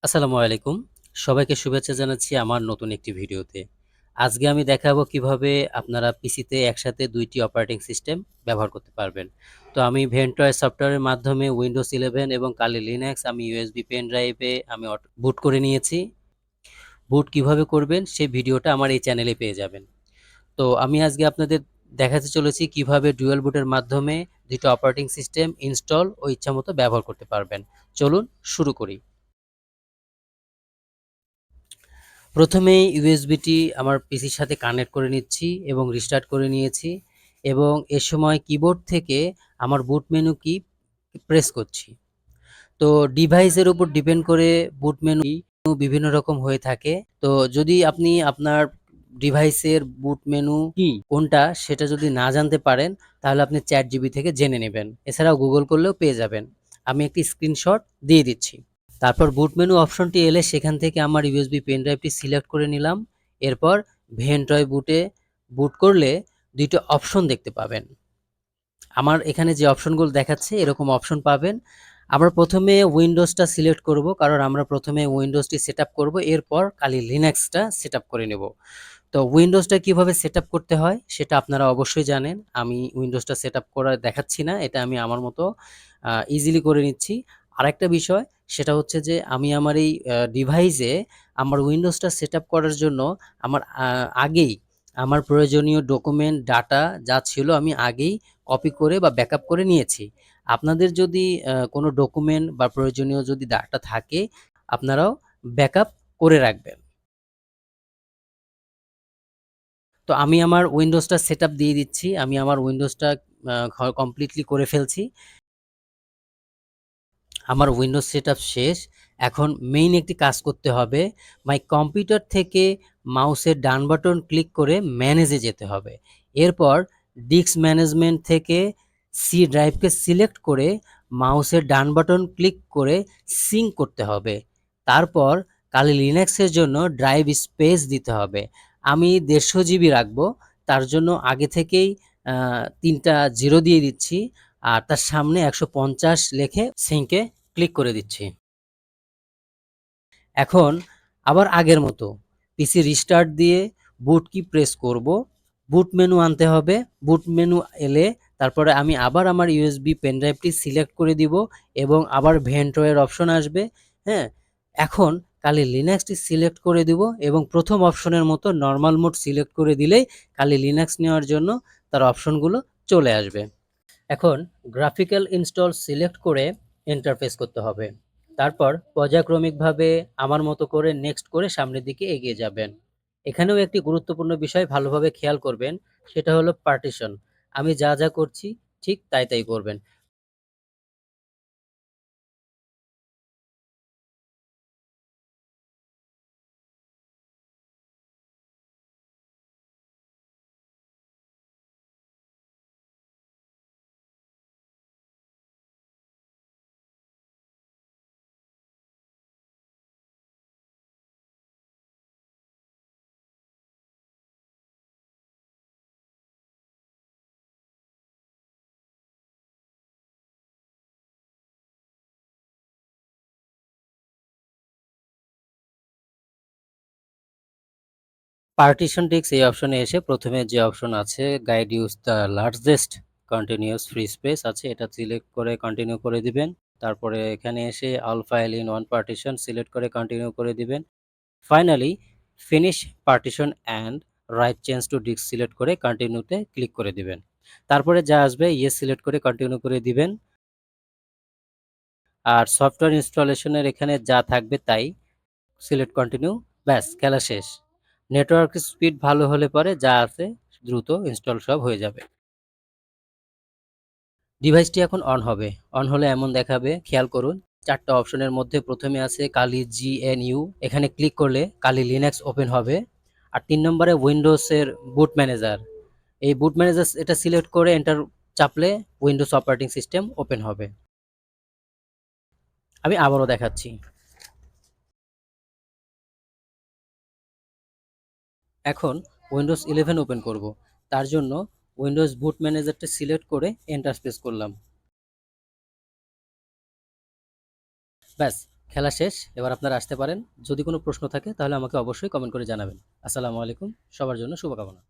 আসসালামু আলাইকুম। সবাইকে শুভেচ্ছা জানাচ্ছি আমার নতুন একটি ভিডিওতে। আজকে আমি দেখাবো কিভাবে আপনারা পিসিতে একসাথে ২ টি অপারেটিং সিস্টেম ব্যবহার করতে পারবেন। তো আমি ভেন্টয় সফটওয়্যারের মাধ্যমে Windows 11 এবং Kali Linux আমি USB পেন ড্রাইভে আমি বুট করে নিয়েছি। বুট কিভাবে করবেন সেই ভিডিওটা আমার এই চ্যানেলে পেয়ে যাবেন। তো আমি আজকে আপনাদের দেখাতে চলেছি কিভাবে ডুয়াল বুটের মাধ্যমে ২ টা অপারেটিং সিস্টেম ইনস্টল ও ইচ্ছামতো ব্যবহার করতে পারবেন। চলুন শুরু করি। প্রথমেই ইউএসবিটি আমার পিসির সাথে কানেক্ট করে নিচ্ছি এবং রিস্টার্ট করে নিয়েছি এবং এ সময় কিবোর্ড থেকে আমার বুট মেনু কি প্রেস করছি। তো ডিভাইসের উপর ডিপেন্ড করে বুট মেনু বিভিন্ন রকম হয়ে থাকে। তো যদি আপনি আপনার ডিভাইসের বুট মেনু কি কোনটা সেটা যদি না জানতে পারেন তাহলে আপনি ChatGPT থেকে জেনে নেবেন। এছাড়াও গুগল করলেও পেয়ে যাবেন। আমি একটি স্ক্রিনশট দিয়ে দিচ্ছি। তারপর বুট মেনু অপশনটি এলে সেখান থেকে আমার ইউএসবি পেন ড্রাইভটি সিলেক্ট করে নিলাম। এরপর ভেন্টয় বুটে বুট করলে ২ টা অপশন দেখতে পাবেন। আমার এখানে যে অপশনগুলো দেখাচ্ছে এরকম অপশন পাবেন। আমরা প্রথমে উইন্ডোজটা সিলেক্ট করব, কারণ আমরা প্রথমে উইন্ডোজটি সেটআপ করব, এরপর খালি লিনাক্সটা সেটআপ করে নেব। তো উইন্ডোজটা কিভাবে সেটআপ করতে হয় সেটা আপনারা অবশ্যই জানেন। আমি উইন্ডোজটা সেটআপ করা দেখাচ্ছি না, এটা আমি আমার মতো ইজিলি করে নিচ্ছি। আরেকটা বিষয় সেটা হচ্ছে যে আমি আমার এই ডিভাইসে আমার উইন্ডোজটা সেটআপ করার জন্য আমার আগেই আমার প্রয়োজনীয় ডকুমেন্ট ডাটা যা ছিল আমি আগেই কপি করে বা ব্যাকআপ করে নিয়েছি। আপনাদের যদি কোনো ডকুমেন্ট বা প্রয়োজনীয় যদি ডাটা থাকে আপনারাও ব্যাকআপ করে রাখবেন। তো আমি আমার উইন্ডোজটা সেটআপ দিয়ে দিচ্ছি। আমি আমার উইন্ডোজটা কমপ্লিটলি করে ফেলছি। আমার উইন্ডোজ সেটআপ শেষ। এখন মেইন একটি কাজ করতে হবে। মাই কম্পিউটার থেকে মাউসের ডান বাটন ক্লিক করে ম্যানেজে যেতে হবে। এরপর ডিস্ক ম্যানেজমেন্ট থেকে সি ড্রাইভকে সিলেক্ট করে মাউসের ডান বাটন ক্লিক করে সিঙ্ক করতে হবে। তারপর কালি লিনাক্সের জন্য ড্রাইভ স্পেস দিতে হবে। আমি ১৫০ জিবি রাখবো। তার জন্য আগে থেকেই ৩ টা 0 দিয়ে দিচ্ছি। আর তার সামনে ১৫০ লিখে সিঙ্কে ক্লিক করে দিচ্ছি। এখন আবার আগের মতো পিসি রিস্টার্ট দিয়ে বুট কি প্রেস করব। বুট মেনু আনতে হবে। বুট মেনু এলে তারপরে আমি আবার আমার ইউএসবি পেন ড্রাইভটি সিলেক্ট করে দিব এবং আবার ভেন্ট্রয়ের অপশন আসবে। হ্যাঁ, এখন খালি লিনাক্সটি সিলেক্ট করে দিব এবং প্রথম অপশনের মতো নর্মাল মোড সিলেক্ট করে দিলেই খালি লিনাক্স নেওয়ার জন্য তার অপশনগুলো চলে আসবে। এখন গ্রাফিক্যাল ইনস্টল সিলেক্ট করে এন্টার প্রেস করতে হবে। তারপর পর্যায়ক্রমিকভাবে আমার মতো করে নেক্সট করে সামনের দিকে এগিয়ে যাবেন। এখানেও একটি গুরুত্বপূর্ণ বিষয় ভালোভাবে খেয়াল করবেন, সেটা হলো পার্টিশন। আমি যা যা করছি ঠিক তাই তাই করবেন। পার্টিশন ডিস্ক এই অপশনে এসে প্রথমে যে অপশন আছে guide use the largest continuous free space আছে, এটা সিলেক্ট করে কন্টিনিউ করে দিবেন। তারপরে এখানে এসে all file in one partition select করে কন্টিনিউ করে দিবেন। Finally finish partition and write change to disk select করে কন্টিনিউতে ক্লিক করে দিবেন। তারপরে যা আসবে ইয়েস সিলেক্ট করে কন্টিনিউ করে দিবেন। আর সফটওয়্যার ইনস্টলেশনের এখানে যা থাকবে তাই সিলেক্ট কন্টিনিউ, ব্যাস খেলা শেষ। নেটওয়ার্ক স্পিড ভালো হলে পরে যা আছে দ্রুত ইনস্টল সব হয়ে যাবে। ডিভাইসটি এখন অন হবে। অন হলে এমন দেখাবে, খেয়াল করুন। ৪ টা অপশনের মধ্যে প্রথমে আছে কালি GNU, এখানে ক্লিক করলে কালি লিনাক্স ওপেন হবে। আর ৩ নম্বরে উইন্ডোজের বুট ম্যানেজার। এই বুট ম্যানেজার এটা সিলেক্ট করে এন্টার চাপলে উইন্ডোজ অপারেটিং সিস্টেম ওপেন হবে। আমি আবারও দেখাচ্ছি। এখন উইন্ডোজ 11 ওপেন করব। তার জন্য উইন্ডোজ বুট ম্যানেজারটা সিলেক্ট করে এন্টার প্রেস করলাম। ব্যাস খেলা শেষ। এবার আপনারা আসতে পারেন। যদি কোনো প্রশ্ন থাকে তাহলে আমাকে অবশ্যই কমেন্ট করে জানাবেন। আসসালামু আলাইকুম। সবার জন্য শুভকামনা।